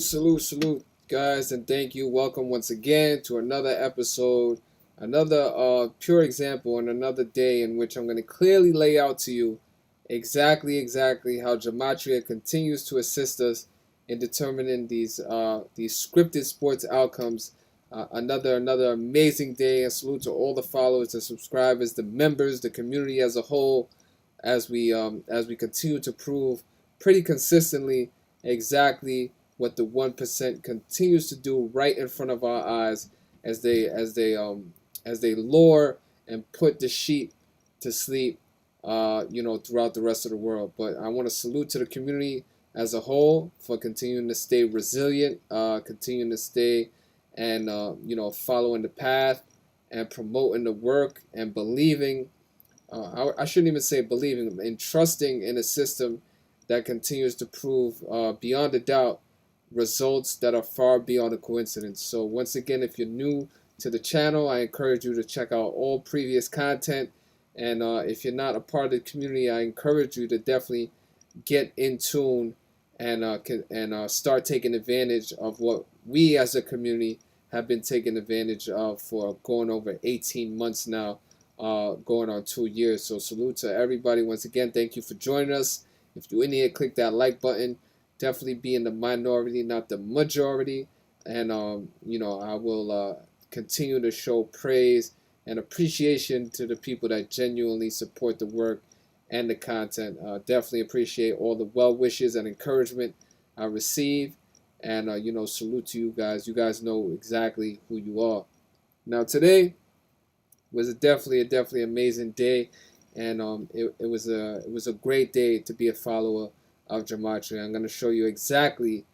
Salute, guys, and thank you. Welcome once again to another episode, another pure example, and another day in which I'm going to clearly lay out to you exactly how gematria continues to assist us in determining these scripted sports outcomes. Another amazing day, and salute to all the followers, the subscribers, the members, the community as a whole, as we continue to prove pretty consistently exactly what the 1% continues to do right in front of our eyes as they lure and put the sheep to sleep, throughout the rest of the world. But I want to salute to the community as a whole for continuing to stay resilient, continuing to stay and following the path and promoting the work and believing. I shouldn't even say believing, and trusting in a system that continues to prove beyond a doubt results that are far beyond a coincidence. So once again, if you're new to the channel, I encourage you to check out all previous content. And if you're not a part of the community, I encourage you to definitely get in tune and start taking advantage of what we as a community have been taking advantage of for going over 18 months now, going on 2 years. So salute to everybody once again. Thank you for joining us. If you're in here, click that like button. Definitely be in the minority, not the majority. And I will continue to show praise and appreciation to the people that genuinely support the work and the content. Definitely appreciate all the well wishes and encouragement I receive. And salute to you guys. You guys know exactly who you are. Now today was definitely amazing day, and it was a great day to be a follower of gematria. I'm going to show you exactly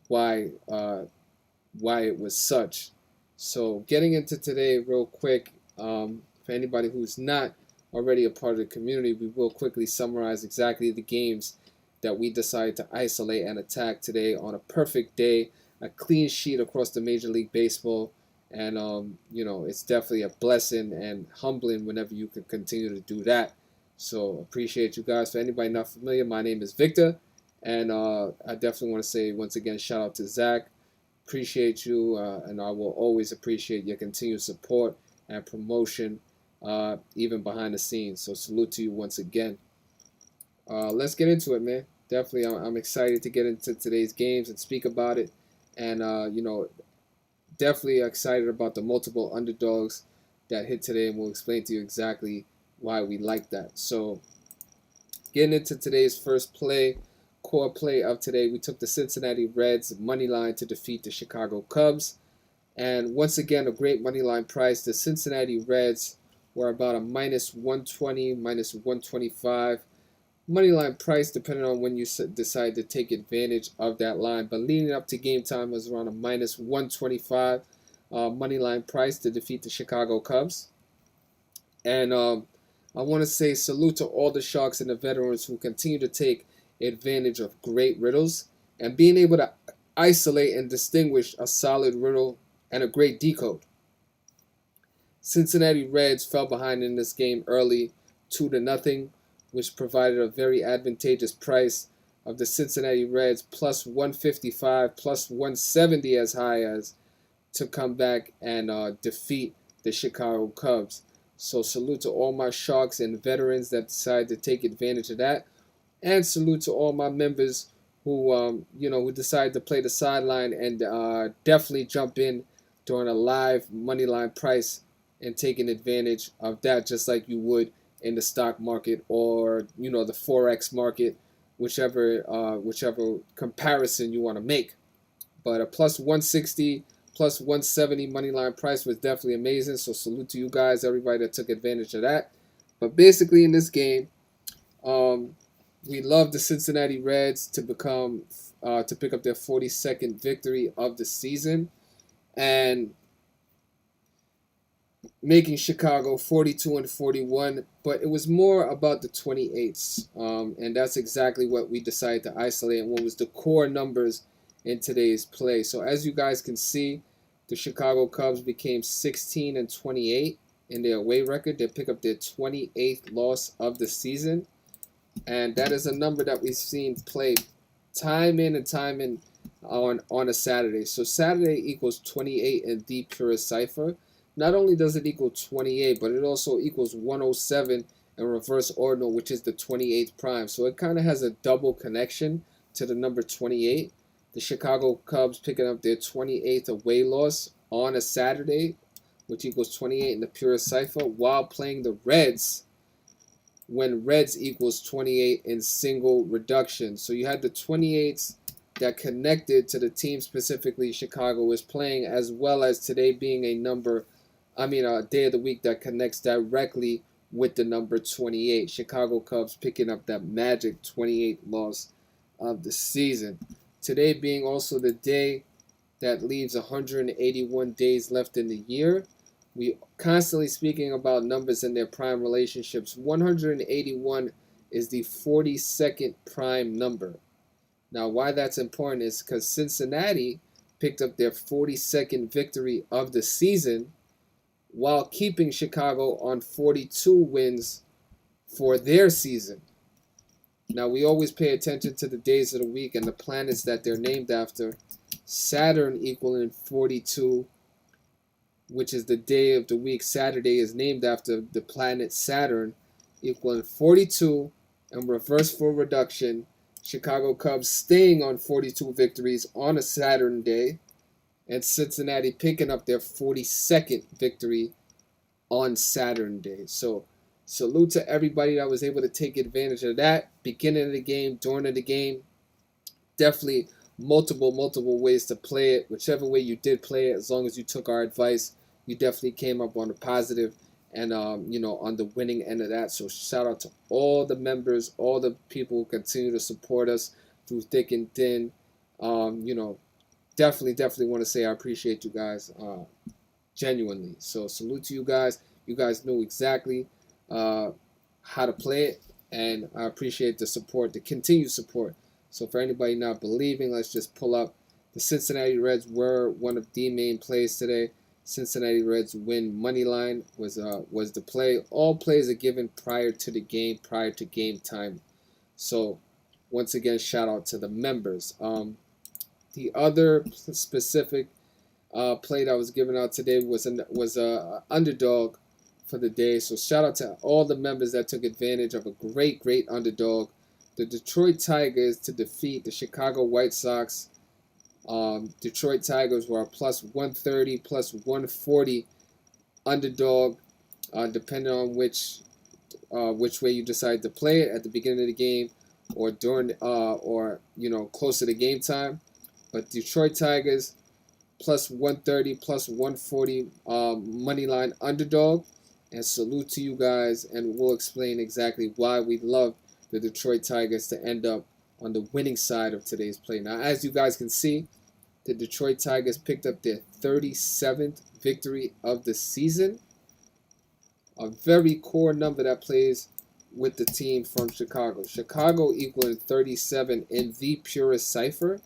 why it was such. So getting into today real quick, for anybody who's not already a part of the community, we will quickly summarize exactly the games that we decided to isolate and attack today on a perfect day, a clean sheet across the Major League Baseball. And it's definitely a blessing and humbling whenever you can continue to do that. So appreciate you guys. For anybody not familiar, my name is Victor, and I definitely want to say once again, shout out to Zach. Appreciate you, and I will always appreciate your continued support and promotion, even behind the scenes. So salute to you once again. Let's get into it, man. Definitely, I'm excited to get into today's games and speak about it, and definitely excited about the multiple underdogs that hit today, and we'll explain to you exactly why we like that. So getting into today's first core play of today, we took the Cincinnati Reds money line to defeat the Chicago Cubs. And once again, a great money line price. The Cincinnati Reds were about a -120, -125 money line price, depending on when you decide to take advantage of that line. But leading up to game time was around a -125 money line price to defeat the Chicago Cubs. And I want to say salute to all the Sharks and the veterans who continue to take advantage of great riddles and being able to isolate and distinguish a solid riddle and a great decode. Cincinnati Reds fell behind in this game early, 2-0, which provided a very advantageous price of the Cincinnati Reds plus 155, plus 170 as high as, to come back and defeat the Chicago Cubs. So salute to all my Sharks and veterans that decided to take advantage of that, and salute to all my members who who decided to play the sideline and definitely jump in during a live money line price and taking advantage of that, just like you would in the stock market or the forex market, whichever comparison you want to make. But a plus 160, plus 170 money line price was definitely amazing. So salute to you guys, everybody that took advantage of that. But basically in this game, we love the Cincinnati Reds to pick up their 42nd victory of the season, and making Chicago 42-41, but it was more about the 28s, and that's exactly what we decided to isolate and what was the core numbers in today's play. So as you guys can see, the Chicago Cubs became 16-28 in their away record. They pick up their 28th loss of the season, and that is a number that we've seen played time in and time on a Saturday. So Saturday equals 28 in the purest cipher. Not only does it equal 28, but it also equals 107 in reverse ordinal, which is the 28th prime. So it kind of has a double connection to the number 28. The Chicago Cubs picking up their 28th away loss on a Saturday, which equals 28 in the purest cipher, while playing the Reds when Reds equals 28 in single reduction. So you had the 28s that connected to the team, specifically Chicago is playing, as well as today being a day of the week that connects directly with the number 28. Chicago Cubs picking up that magic 28th loss of the season. Today being also the day that leaves 181 days left in the year. We constantly speaking about numbers and their prime relationships. 181 is the 42nd prime number. Now, why that's important is because Cincinnati picked up their 42nd victory of the season while keeping Chicago on 42 wins for their season. Now, we always pay attention to the days of the week and the planets that they're named after. Saturn equaling 42, which is the day of the week. Saturday is named after the planet Saturn, equaling 42, and reverse full reduction. Chicago Cubs staying on 42 victories on a Saturn day, and Cincinnati picking up their 42nd victory on Saturn day. So salute to everybody that was able to take advantage of that. Beginning of the game, during the game, definitely multiple ways to play it. Whichever way you did play it, as long as you took our advice, you definitely came up on the positive and on the winning end of that. So shout out to all the members, all the people who continue to support us through thick and thin. Definitely want to say I appreciate you guys genuinely. So salute to you guys. You guys know exactly how to play it, and I appreciate the support, the continued support. So for anybody not believing, let's just pull up. The Cincinnati Reds were one of the main plays today. Cincinnati Reds win money line was the play. All plays are given prior to the game, prior to game time. So once again, shout out to the members. The other specific play that was given out today was a underdog for the day. So shout out to all the members that took advantage of a great underdog. The Detroit Tigers to defeat the Chicago White Sox. Detroit Tigers were a plus 130, plus 140 underdog, depending on which way you decide to play it at the beginning of the game or during close to the game time. But Detroit Tigers plus 130, plus 140 money line underdog. And salute to you guys, and we'll explain exactly why we love the Detroit Tigers to end up on the winning side of today's play. Now, as you guys can see, the Detroit Tigers picked up their 37th victory of the season. A very core number that plays with the team from Chicago. Chicago equaling 37 in the purest cipher,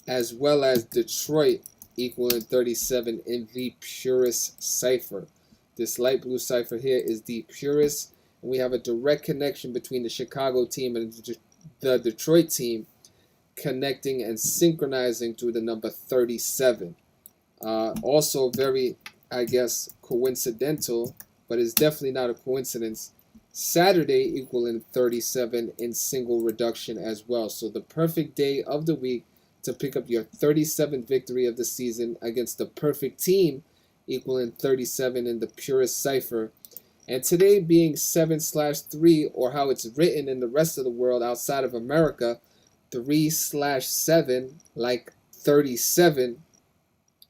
as well as Detroit equaling 37 in the purest cipher. This light blue cipher here is the purest, and we have a direct connection between the Chicago team and the Detroit team, connecting and synchronizing through the number 37. Also very, I guess, coincidental, but it's definitely not a coincidence. Saturday equaling 37 in single reduction as well. So the perfect day of the week to pick up your 37th victory of the season against the perfect team equaling 37 in the purest cipher. And today being 7/3, or how it's written in the rest of the world outside of America, 3/7, like 37.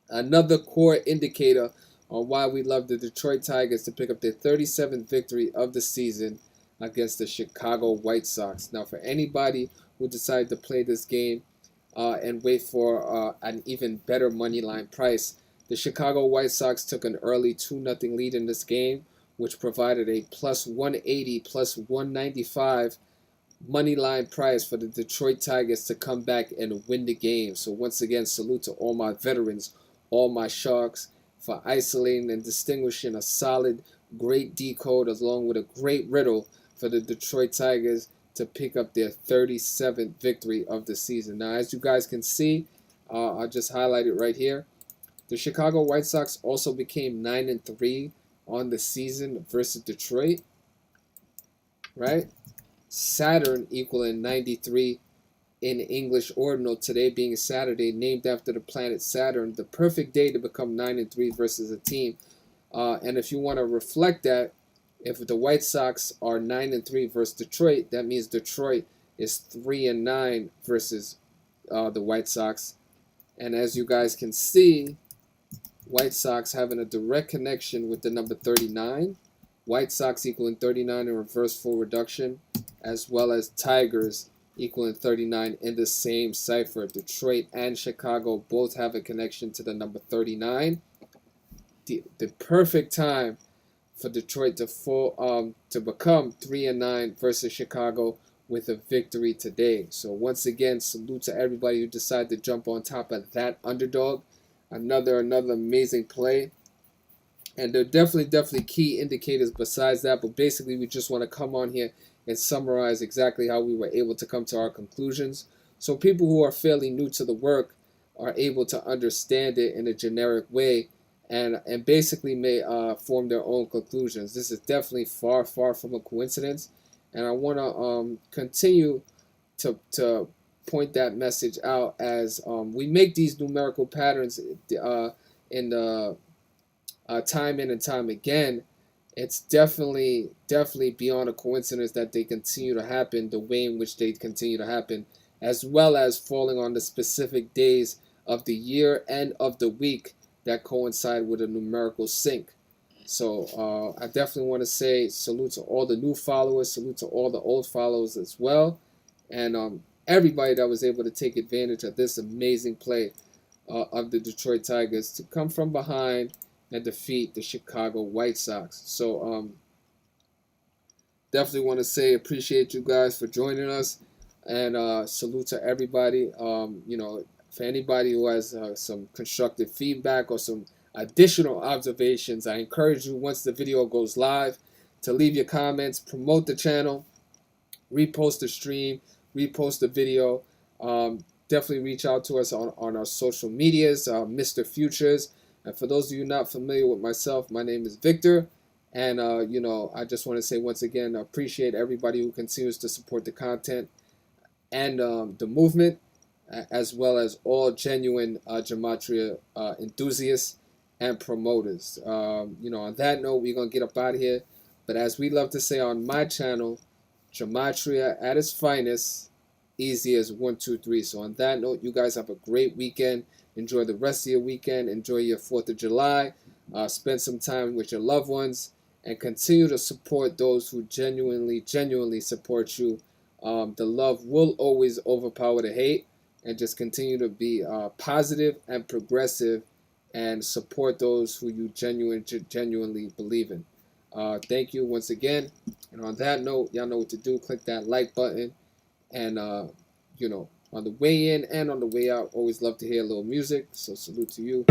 Another core indicator on why we love the Detroit Tigers to pick up their 37th victory of the season against the Chicago White Sox. Now, for anybody who decided to play this game and wait for an even better money line price, the Chicago White Sox took an early 2-0 lead in this game, which provided a plus 180, plus 195 money line price for the Detroit Tigers to come back and win the game. So once again, salute to all my veterans, all my Sharks, for isolating and distinguishing a solid, great decode along with a great riddle for the Detroit Tigers to pick up their 37th victory of the season. Now, as you guys can see, I'll just highlight it right here. The Chicago White Sox also became 9-3 on the season versus Detroit, right? Saturn equaling 93 in English ordinal, today being Saturday, named after the planet Saturn, the perfect day to become 9-3 versus a team. And if you want to reflect that, if the White Sox are 9-3 versus Detroit, that means Detroit is 3-9 versus the White Sox. And as you guys can see, White Sox having a direct connection with the number 39. White Sox equaling 39 in reverse full reduction, as well as Tigers equaling 39 in the same cipher. Detroit and Chicago both have a connection to the number 39. The perfect time for Detroit to become 3-9 versus Chicago with a victory today. So once again, salute to everybody who decided to jump on top of that underdog. Another amazing play. And there are definitely key indicators besides that, but basically we just want to come on here and summarize exactly how we were able to come to our conclusions, so people who are fairly new to the work are able to understand it in a generic way and basically may form their own conclusions. This is definitely far from a coincidence, and I want to continue to point that message out as we make these numerical patterns in the time in and time again. It's definitely beyond a coincidence that they continue to happen the way in which they continue to happen, as well as falling on the specific days of the year and of the week that coincide with a numerical sync. So I definitely want to say salute to all the new followers, salute to all the old followers as well, and everybody that was able to take advantage of this amazing play of the Detroit Tigers to come from behind and defeat the Chicago White Sox. So definitely want to say appreciate you guys for joining us, and salute to everybody. For anybody who has some constructive feedback or some additional observations, I encourage you, once the video goes live, to leave your comments, promote the channel, repost the stream, repost the video. Definitely reach out to us on our social medias, Mr.Futures. And for those of you not familiar with myself, my name is Victor. And, I just want to say once again, I appreciate everybody who continues to support the content and the movement, as well as all genuine gematria enthusiasts and promoters. On that note, we're going to get up out of here. But as we love to say on my channel, gematria at its finest, easy as 1, 2, 3. So on that note, you guys have a great weekend. Enjoy the rest of your weekend. Enjoy your 4th of July. Spend some time with your loved ones. And continue to support those who genuinely support you. The love will always overpower the hate. And just continue to be positive and progressive. And support those who you genuinely believe in. Thank you once again. And on that note, y'all know what to do. Click that like button. And, on the way in and on the way out, always love to hear a little music. So salute to you.